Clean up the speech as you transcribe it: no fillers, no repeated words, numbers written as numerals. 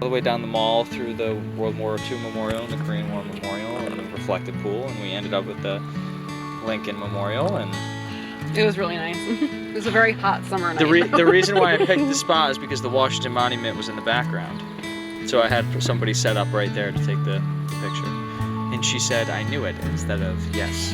the way down the mall through the World War II Memorial and the Korean War Memorial and the reflected pool, and we ended up with the Lincoln Memorial. And it was really nice. It was a very hot summer night. the reason why I picked the spot is because the Washington Monument was in the background. So I had somebody set up right there to take the picture. And she said, "I knew it," instead of "yes."